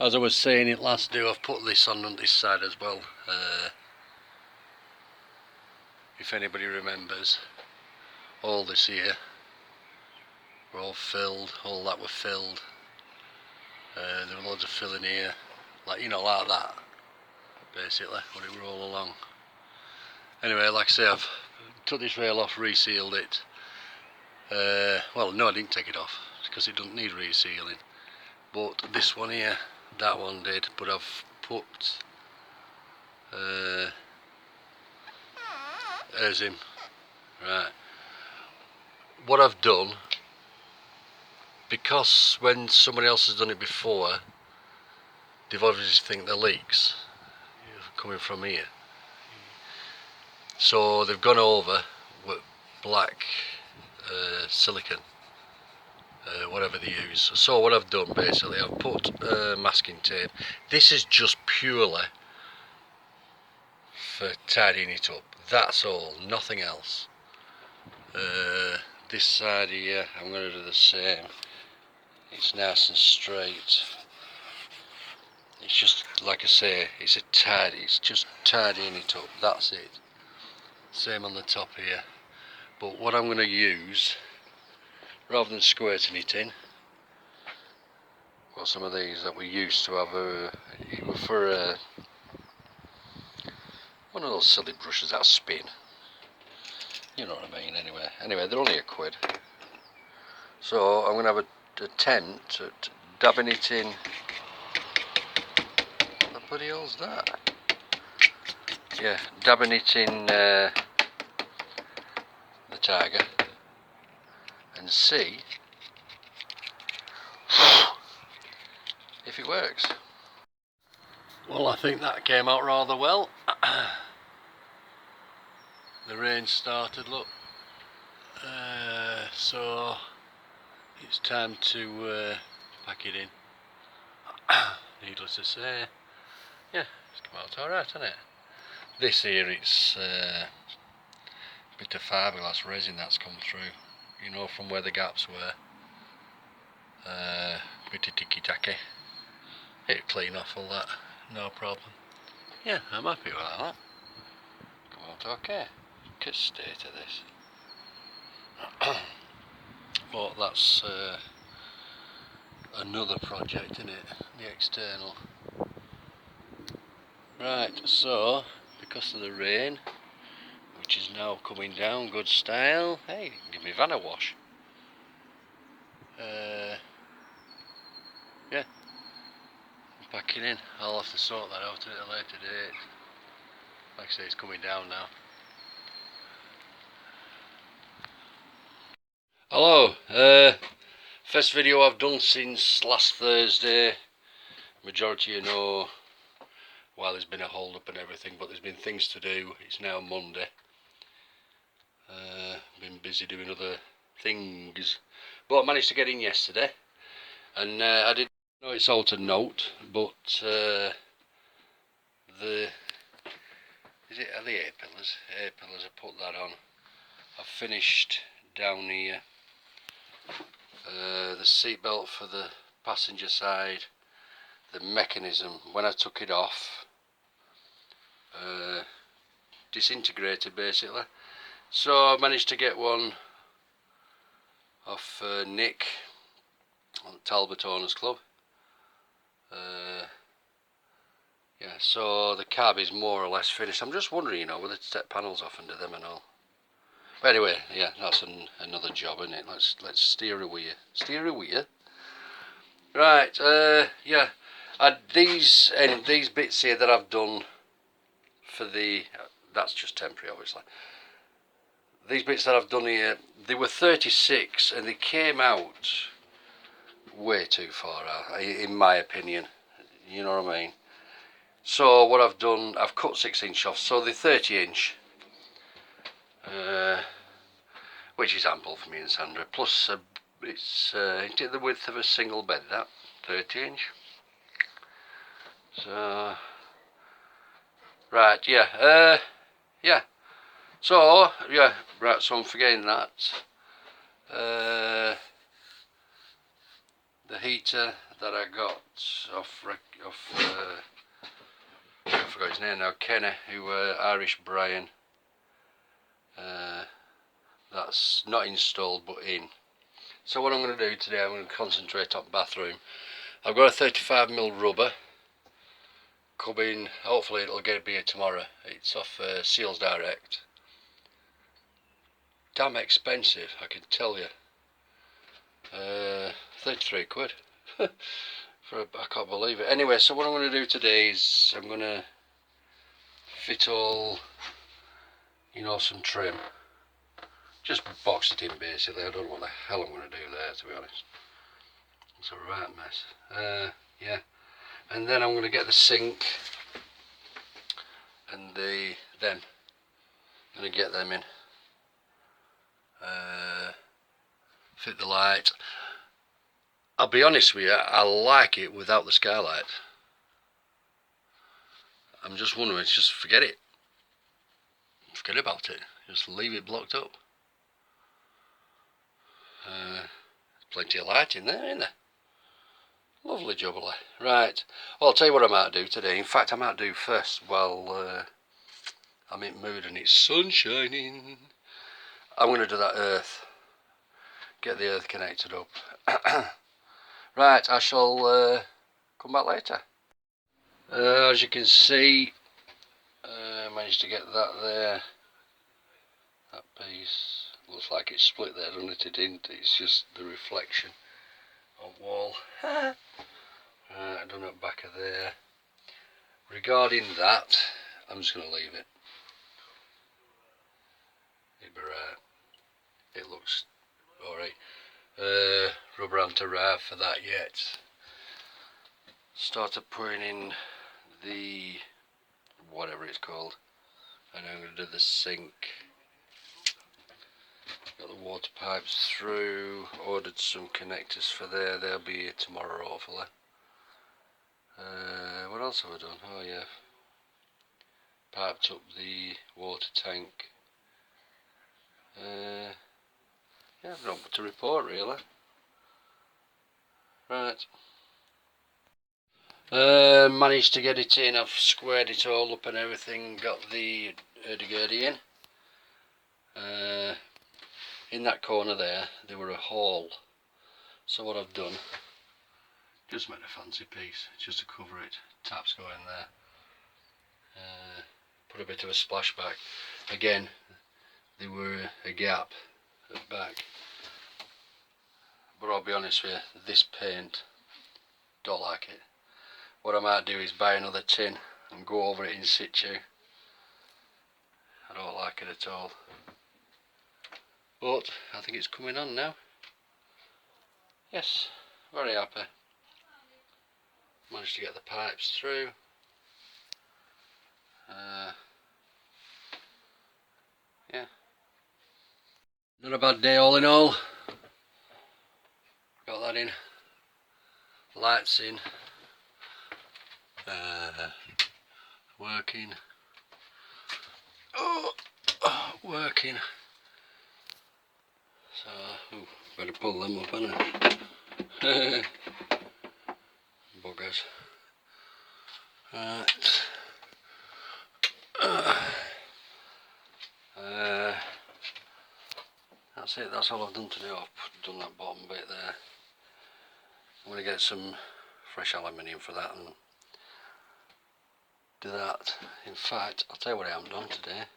As I was saying it last do, I've put this on this side as well. If anybody remembers, all this here were all filled, all that were filled. There were loads of filling here, like like that, basically, but it were all along. Anyway, like I say, I've took this rail off, resealed it. Well, no, I didn't take it off because it doesn't need resealing. But this one here, that one did. But I've put there's him. Right. What I've done, because when somebody else has done it before, they've obviously think they're leaks coming from here. So they've gone over with black silicone, whatever they use. So what I've done basically, I've put masking tape. This is just purely for tidying it up. That's all, nothing else. This side here, I'm going to do the same. It's nice and straight. It's just, like I say, it's just tidying it up, that's it. Same on the top here. But what I'm going to use, rather than squirting it in, got some of these that we used to have for one of those silly brushes that spin. You know what I mean, anyway. They're only £1. So I'm going to have an attempt at dabbing it in. What the bloody hell's that? Yeah, dabbing it in the tiger and see if it works. Well, I think that came out rather well. The rain started, look. So it's time to pack it in. Needless to say, yeah, it's come out alright, hasn't it? This here, it's a bit of fiberglass resin that's come through, from where the gaps were. Bit of ticky-tacky. It'll clean off all that, no problem. Yeah, I'm happy with that. Come out okay. Look at the state of this. But that's another project, isn't it? The external. Right, so because of the rain, which is now coming down good style, hey, give me van a wash. Yeah, I'm packing in. I'll have to sort that out at a later date. Like I say, it's coming down now. Hello, first video I've done since last Thursday. Majority of you know, well, there's been a hold up and everything, but there's been things to do. It's now Monday. Been busy doing other things, but I managed to get in yesterday, and I didn't know it's all to note, but are the A-pillars? A-pillars, I put that on. I've finished down here. The seat belt for the passenger side, the mechanism, when I took it off, disintegrated basically. So I managed to get one off Nick on Talbot Owners Club. Yeah, so the cab is more or less finished. I'm just wondering, whether to take panels off and do them and all. But anyway, yeah, that's another job, isn't it? Let's steer away. Right, yeah. These bits here that I've done for that's just temporary, obviously. These bits that I've done here, they were 36 and they came out way too far out, in my opinion. You know what I mean? So what I've done, I've cut 6-inch off, so the 30-inch, which is ample for me and Sandra. Plus, it's the width of a single bed, that 30-inch. So, right, yeah, yeah. So, yeah, right. So I'm forgetting that. the heater that I got off I forgot his name now, Kenny, who Irish Brian. That's not installed but in. So what I'm going to do today, I'm going to concentrate on bathroom. I've got a 35mm rubber coming, hopefully it'll be here tomorrow. It's off Seals Direct. Damn expensive, I can tell you. 33 quid. I can't believe it. Anyway, so what I'm going to do today is I'm going to fit all, you know, some trim. Just box it in basically. I don't know what the hell I'm going to do there, to be honest. It's a right mess. Yeah. And then I'm going to get the sink and then I'm going to get them in. Fit the light. I'll be honest with you, I like it without the skylight. I'm just wondering, just forget it. Forget about it. Just leave it blocked up. Plenty of light in there, isn't there? Lovely jubbly. Right, well, I'll tell you what I might do today. In fact, I might do first while I'm in mood and it's sun shining. I'm going to do that earth. Get the earth connected up. Right, I shall come back later. As you can see, I managed to get that there. That piece looks like it's split there, doesn't it? It didn't. It's just the reflection on wall. Right, done it back of there. Regarding that, I'm just going to leave it. It looks alright. Rubber aren't arrived for that yet. Started putting in the whatever it's called, and I'm going to do the sink. Got the water pipes through, ordered some connectors for there, they'll be here tomorrow hopefully. What else have I done? Oh yeah, piped up the water tank. Yeah, I've not much to report really. Right. Managed to get it in, I've squared it all up and everything, got the hurdy-gurdy in. In that corner there were a hole, so what I've done, just made a fancy piece just to cover it. Taps go in there. Put a bit of a splashback. Again, there were a gap at the back, but I'll be honest with you, this paint, don't like it. What I might do is buy another tin and go over it in situ. I don't like it at all, but I think it's coming on now. Yes, very happy. Managed to get the pipes through. Yeah, not a bad day all in all. Got that in, lights in, working. Working. So, better pull them up, haven't I? Buggers. Right. That's it, that's all I've done today. I've done that bottom bit there. I'm going to get some fresh aluminium for that and do that. In fact, I'll tell you what I haven't done today.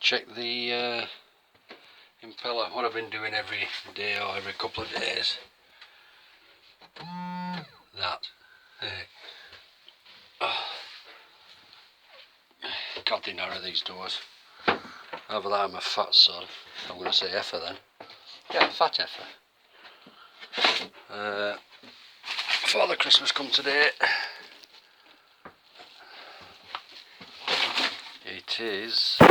Check the impeller. What I've been doing every day or every couple of days. That. Can't deny these doors. Over that I'm a fat son. I'm going to say effer then. Yeah, fat effer. Father Christmas come today. It is. I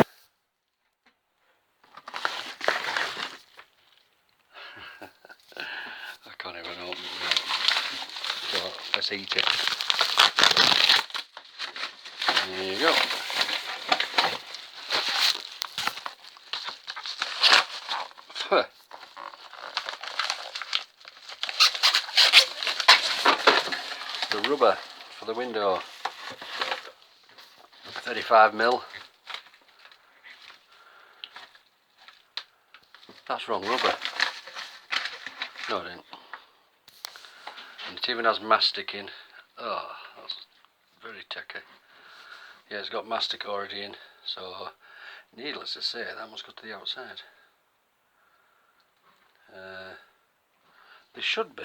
can't even open it. So let's eat it. There you go. the rubber for the window. 35mm. That's wrong rubber. No, it didn't. And it even has mastic in. Oh, that's very techy. Yeah, it's got mastic already in, so needless to say, that must go to the outside. There should be.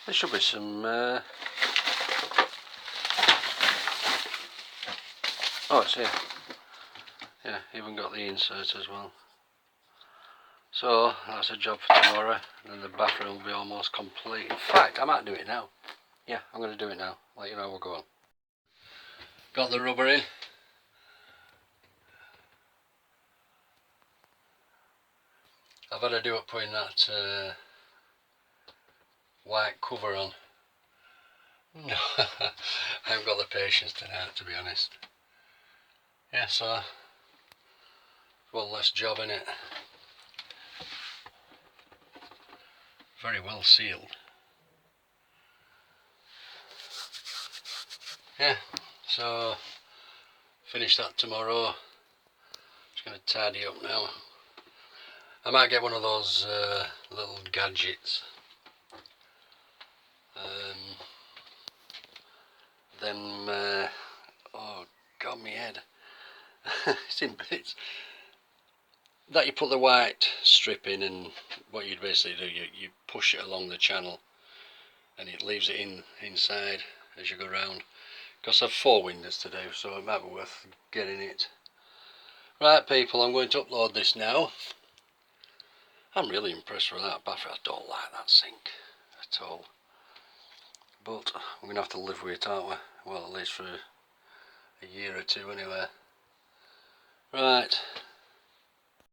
There should be some. Oh, it's here. Yeah, even got the insert as well. So that's a job for tomorrow, and then the bathroom will be almost complete. In fact, I might do it now. Yeah, I'm going to do it now. Let you know how we're going. Got the rubber in. I've had to do it putting that white cover on. No, I haven't got the patience tonight, to be honest. Yeah, so one less job in it. Very well sealed. Yeah, so finish that tomorrow. Just going to tidy up now. I might get one of those little gadgets. Oh god, my head. It's in bits. That you put the white strip in, and what you'd basically do, you push it along the channel and it leaves it inside as you go round. Because I've 4 windows to do, so it might be worth getting it. Right people, I'm going to upload this now. I'm really impressed with that bathroom. I don't like that sink at all. But we're going to have to live with it, aren't we? Well, at least for a year or two anyway. Right,